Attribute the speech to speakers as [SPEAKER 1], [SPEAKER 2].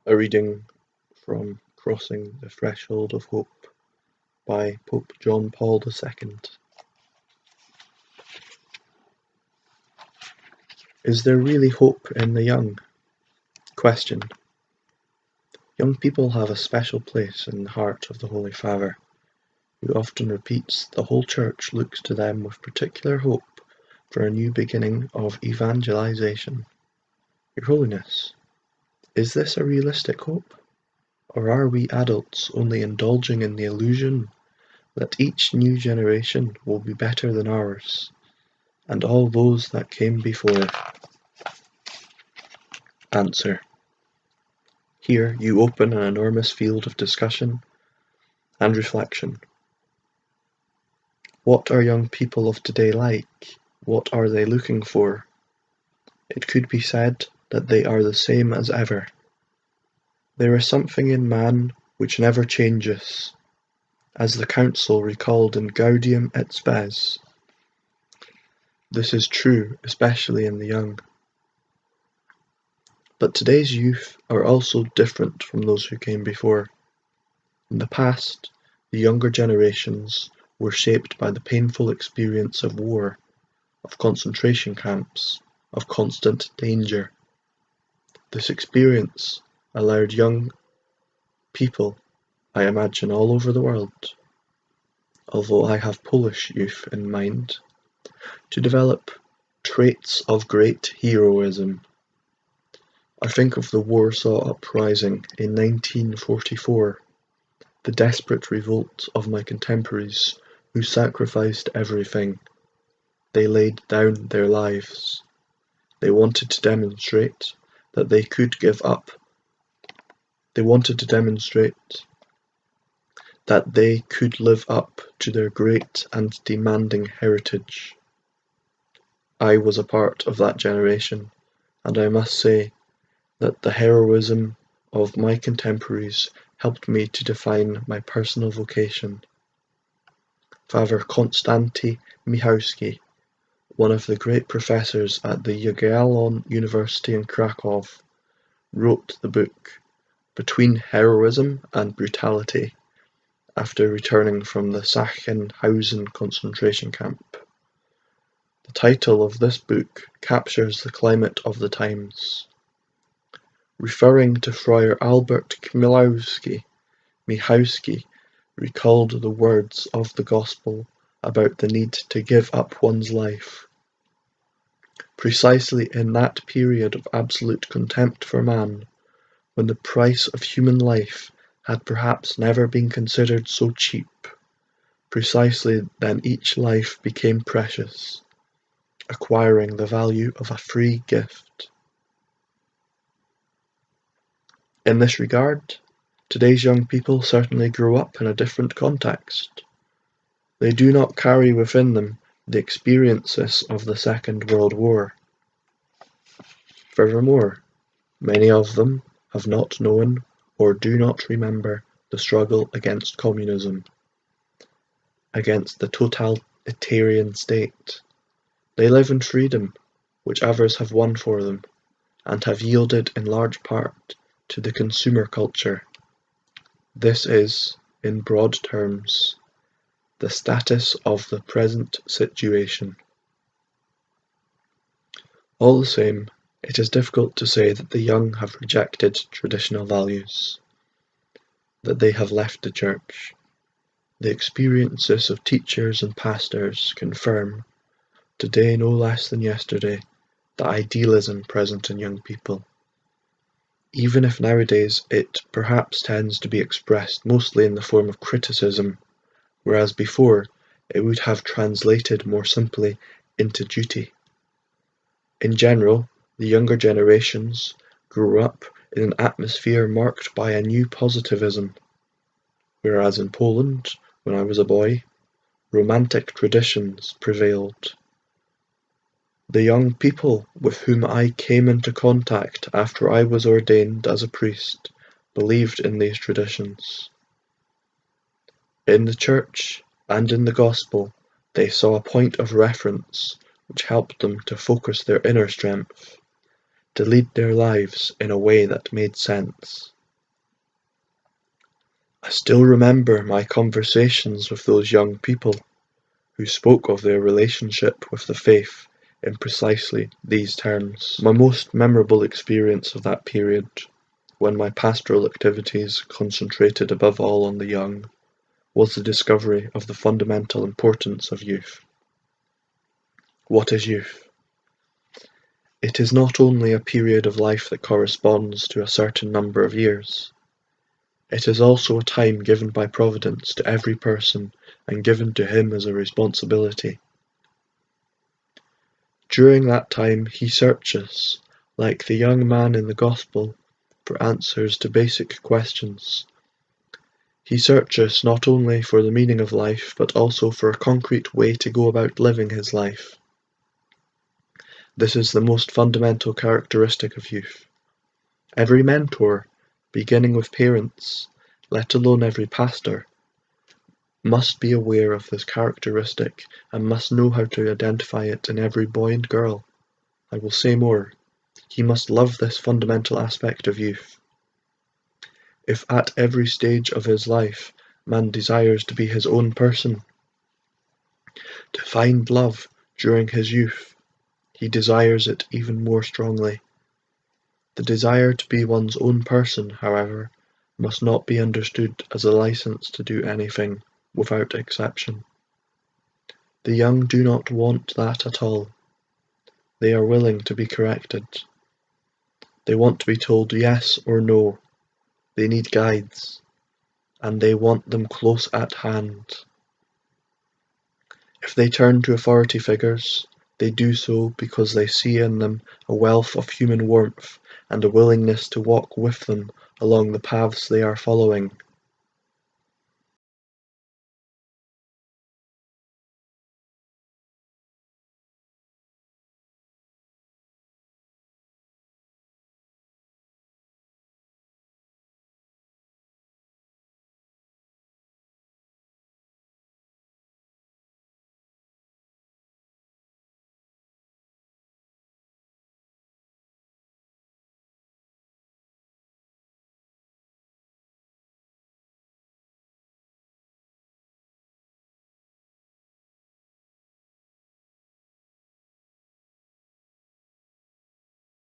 [SPEAKER 1] A reading from Crossing the Threshold of Hope by Pope John Paul II. Is there really hope in the young? Question. Young people have a special place in the heart of the Holy Father, who often repeats the whole Church looks to them with particular hope for a new beginning of evangelization. Your Holiness, is this a realistic hope? Or are we adults only indulging in the illusion that each new generation will be better than ours, and all those that came before? Answer. Here you open an enormous field of discussion and reflection. What are young people of today like? What are they looking for? It could be said that they are the same as ever. There is something in man which never changes, as the Council recalled in Gaudium et Spes. This is true, especially in the young. But today's youth are also different from those who came before. In the past, the younger generations were shaped by the painful experience of war, of concentration camps, of constant danger. This experience allowed young people, I imagine all over the world, although I have Polish youth in mind, to develop traits of great heroism. I think of the Warsaw Uprising in 1944, the desperate revolt of my contemporaries who sacrificed everything. They laid down their lives. They wanted to demonstrate that they could give up. They wanted to demonstrate that they could live up to their great and demanding heritage. I was a part of that generation, and I must say that the heroism of my contemporaries helped me to define my personal vocation. Father Konstanty Michałowski, one of the great professors at the Jagiellon University in Krakow, wrote the book Between Heroism and Brutality after returning from the Sachsenhausen concentration camp. The title of this book captures the climate of the times. Referring to Friar Albert Chmielowski, Michałowski recalled the words of the Gospel about the need to give up one's life. Precisely in that period of absolute contempt for man, when the price of human life had perhaps never been considered so cheap, precisely then each life became precious, acquiring the value of a free gift. In this regard, today's young people certainly grow up in a different context. They do not carry within them the experiences of the Second World War. Furthermore, many of them have not known or do not remember the struggle against communism, against the totalitarian state. They live in freedom, which others have won for them, and have yielded in large part to the consumer culture. This is, in broad terms, the status of the present situation. All the same, it is difficult to say that the young have rejected traditional values, that they have left the Church. The experiences of teachers and pastors confirm, today no less than yesterday, the idealism present in young people. Even if nowadays it perhaps tends to be expressed mostly in the form of criticism, whereas before it would have translated more simply into duty. In general, the younger generations grew up in an atmosphere marked by a new positivism, whereas in Poland, when I was a boy, romantic traditions prevailed. The young people with whom I came into contact after I was ordained as a priest believed in these traditions. In the Church and in the Gospel, they saw a point of reference which helped them to focus their inner strength, to lead their lives in a way that made sense. I still remember my conversations with those young people who spoke of their relationship with the faith in precisely these terms. My most memorable experience of that period, when my pastoral activities concentrated above all on the young, was the discovery of the fundamental importance of youth. What is youth? It is not only a period of life that corresponds to a certain number of years. It is also a time given by Providence to every person and given to him as a responsibility. During that time he searches, like the young man in the Gospel, for answers to basic questions. He searches not only for the meaning of life, but also for a concrete way to go about living his life. This is the most fundamental characteristic of youth. Every mentor, beginning with parents, let alone every pastor, must be aware of this characteristic and must know how to identify it in every boy and girl. I will say more. He must love this fundamental aspect of youth. If at every stage of his life man desires to be his own person, to find love during his youth, he desires it even more strongly. The desire to be one's own person, however, must not be understood as a license to do anything without exception. The young do not want that at all. They are willing to be corrected. They want to be told yes or no. They need guides, and they want them close at hand. If they turn to authority figures, they do so because they see in them a wealth of human warmth and a willingness to walk with them along the paths they are following.